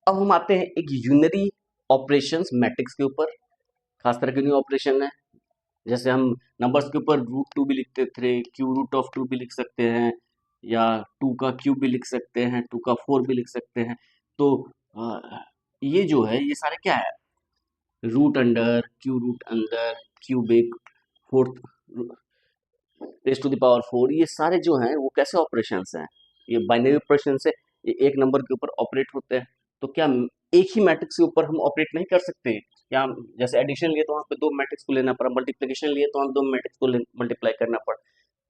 अब हम आते हैं एक यूनरी ऑपरेशंस मैट्रिक्स के ऊपर, खास तरह के न्यू ऑपरेशन है। जैसे हम नंबर्स के ऊपर √2 भी लिखते थे, q√2 भी लिख सकते हैं, या 2 का क्यूब भी लिख सकते हैं, 2 का 4 भी लिख सकते हैं। तो ये जो है ये सारे क्या है, रूट अंडर, क्यू रूट अंदर, cubic, fourth raise to the power 4, ये सारे जो हैं वो कैसे ऑपरेशंस हैं, ये बाइनरी ऑपरेशन से, ये एक नंबर के ऊपर ऑपरेट होते हैं। तो क्या एक ही मैट्रिक्स के ऊपर हम ऑपरेट नहीं कर सकते? क्या जैसे एडिशन लिए तो वहाँ पे दो मैट्रिक्स को लेना पड़ा, मल्टीप्लिकेशन लिए तो हम दो मैट्रिक्स को मल्टीप्लाई करना पड़ा।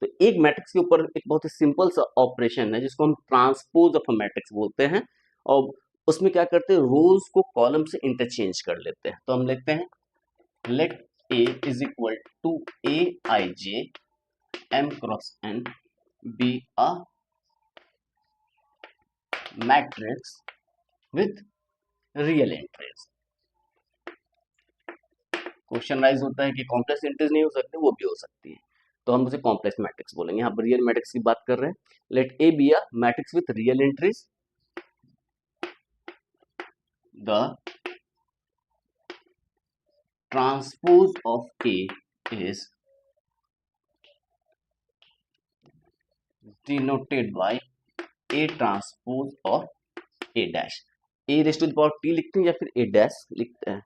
तो एक मैट्रिक्स के ऊपर एक बहुत ही सिंपल सा ऑपरेशन है जिसको हम ट्रांसपोज ऑफ अ मैट्रिक्स बोलते हैं, और उसमें क्या करते हैं, रोज को कॉलम से इंटरचेंज कर लेते हैं। तो हम लिखते हैं let A is equal to Aij M cross N be a matrix with real entries। Question rise होता है कि कॉम्प्लेक्स एंट्रीज नहीं हो सकती, वो भी हो सकती है, तो हम उसे कॉम्प्लेक्स मैट्रिक्स बोलेंगे। यहाँ पर रियल मैट्रिक्स की बात कर रहे हैं। Let A be a matrix with real entries, the transpose of A is denoted by A transpose of A dash. A raise to the power T लिखते हैं या फिर ए डैश लिखते हैं,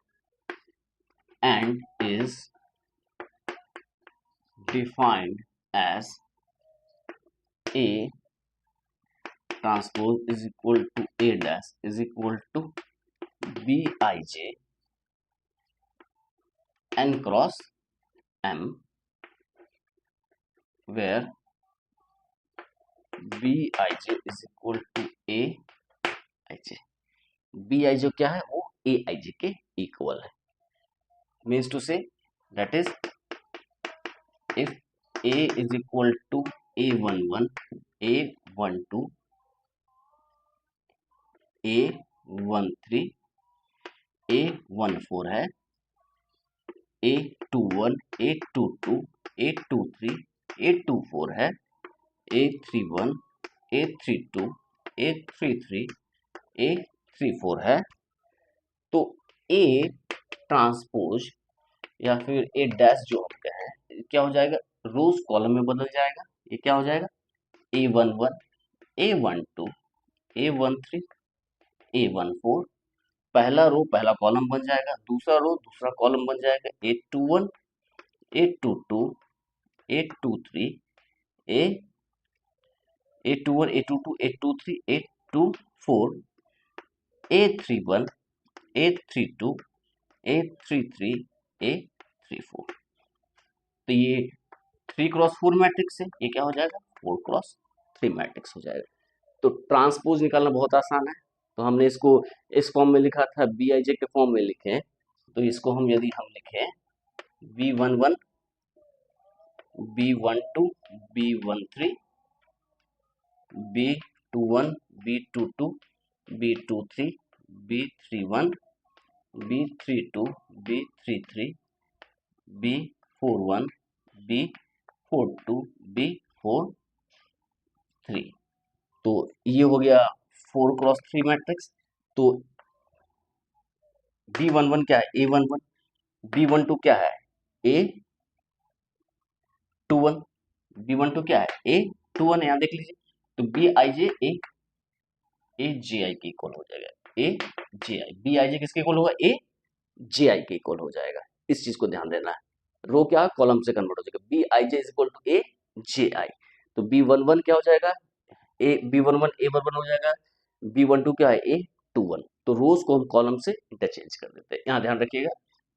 and is defined as A transpose is equal to A dash is equal to Bij n cross M, where Bij is equal to Aij। Bij क्या है, वो Aij के इक्वल है। मीन्स टू से that is if A is equal to A11, A12, A13, A14 है, A21, A22, A23, A24 है, A31, A32, A33, A34 है। तो A ट्रांसपोज या फिर A डैश जो हम कहें, क्या हो जाएगा, रोज कॉलम में बदल जाएगा। ये क्या हो जाएगा, A11, A12, A13, A14, पहला रो पहला कॉलम बन जाएगा, दूसरा रो दूसरा कॉलम बन जाएगा, A21, A22, A23, A A21, A22, A23, A24, A31, A32, A33, A34। तो ये 3x4 मैट्रिक्स है, ये क्या हो जाएगा, 4x3 मैट्रिक्स हो जाएगा। तो ट्रांसपोज निकालना बहुत आसान है। तो हमने इसको इस फॉर्म में लिखा था, Bij के फॉर्म में लिखे, तो इसको हम यदि हम लिखें B11, B12, B13, B21, B22, B23, B31, B32, B33, B41, B42, B43। तो ये हो गया 4x3 मैट्रिक्स। तो B11 क्या है, A11, B12 क्या है, A21, B12 क्या है, A21 है, यहाँ देख लीजिए। तो Bij AJi के इक्वल हो जाएगा, AJi, Bij किसके इक्वल होगा, AJi के इक्वल हो जाएगा। इस चीज को ध्यान देना है, रो क्या कॉलम से कन्वर्ट हो जाएगा, Bij is equal to AJi। तो B11 क्या हो जाएगा, B11 A11 हो जाएगा, B12 क्या है, A21। तो रोज को हम कॉलम से इंटरचेंज कर देते हैं। यहाँ ध्यान रखिएगा,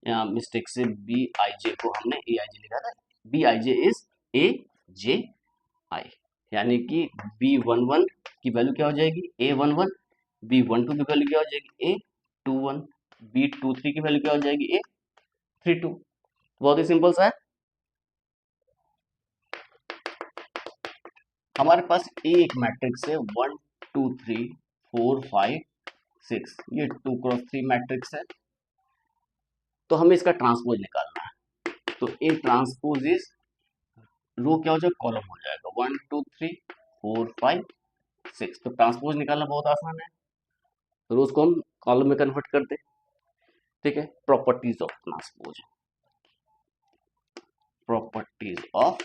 यहाँ मिस्टेक से Bij को हमने Aij लिखा था, Bij इज AJi, यानी कि B11 की वैल्यू क्या हो जाएगी, A11, B12 की वैल्यू क्या हो जाएगी, A21, B23 की वैल्यू क्या हो जाएगी, A32। बहुत ही सिंपल सा है। हमारे पास एक मैट्रिक्स है 1 2 3 4 5 6, ये 2x3 मैट्रिक्स है। तो हमें इसका ट्रांसपोज निकालना है। तो ए ट्रांसपोज इज, रो क्या हो जाएगा, कॉलम हो जाएगा 1 2 3 4 5 6। तो ट्रांसपोज निकालना बहुत आसान है, रोज को हम कॉलम में कन्वर्ट कर दे। ठीक है, properties of transpose, properties of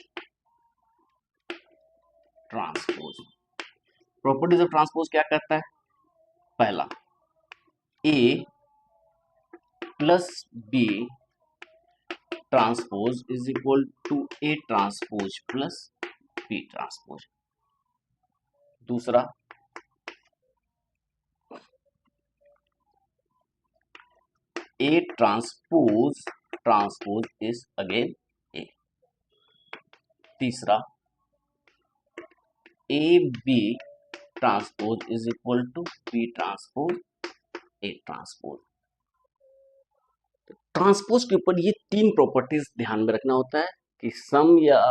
transpose, properties of transpose क्या कहता है? पहला, A plus B transpose is equal to A transpose plus B transpose. दूसरा, A transpose transpose is again A. तीसरा, A B transpose is equal to B transpose A transpose. Transpose के ऊपर ये तीन प्रॉपर्टीज ध्यान में रखना होता है कि सम या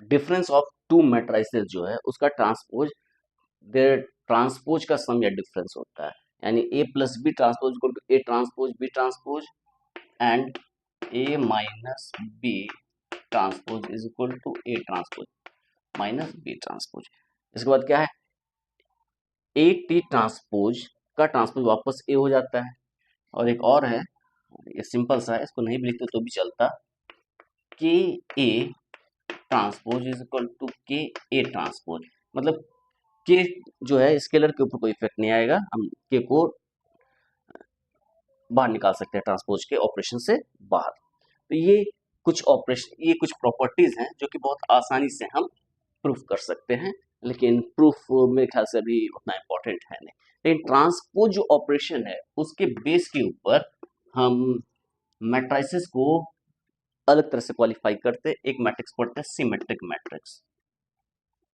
डिफरेंस ऑफ टू मैट्रिसेस जो है उसका ट्रांसपोज, देयर ट्रांसपोज का सम या डिफरेंस होता है। यानी A plus B transpose equal to A transpose B transpose and A minus B transpose is equal to A transpose minus B transpose. इसके बाद क्या है, ए टी ट्रांसपोज का ट्रांसपोज वापस ए हो जाता है। और एक और है, ये सिंपल सा है, इसको नहीं भी लिखते तो भी चलता, K A transpose is equal to K A transpose. मतलब के जो है स्केलर के ऊपर कोई इफेक्ट नहीं आएगा, हम के को बाहर निकाल सकते हैं ट्रांसपोज के ऑपरेशन से बाहर। तो ये कुछ ऑपरेशन, ये कुछ प्रॉपर्टीज हैं जो कि बहुत आसानी से हम प्रूफ कर सकते हैं, लेकिन प्रूफ मेरे ख्याल से अभी उतना इम्पोर्टेंट है नहीं। लेकिन ट्रांसपोज जो ऑपरेशन है उसके बेस के ऊपर हम मैट्रिसेस को अलग तरह से क्वालिफाई करते। एक मैट्रिक्स पढ़ते हैं सिमेट्रिक मैट्रिक्स,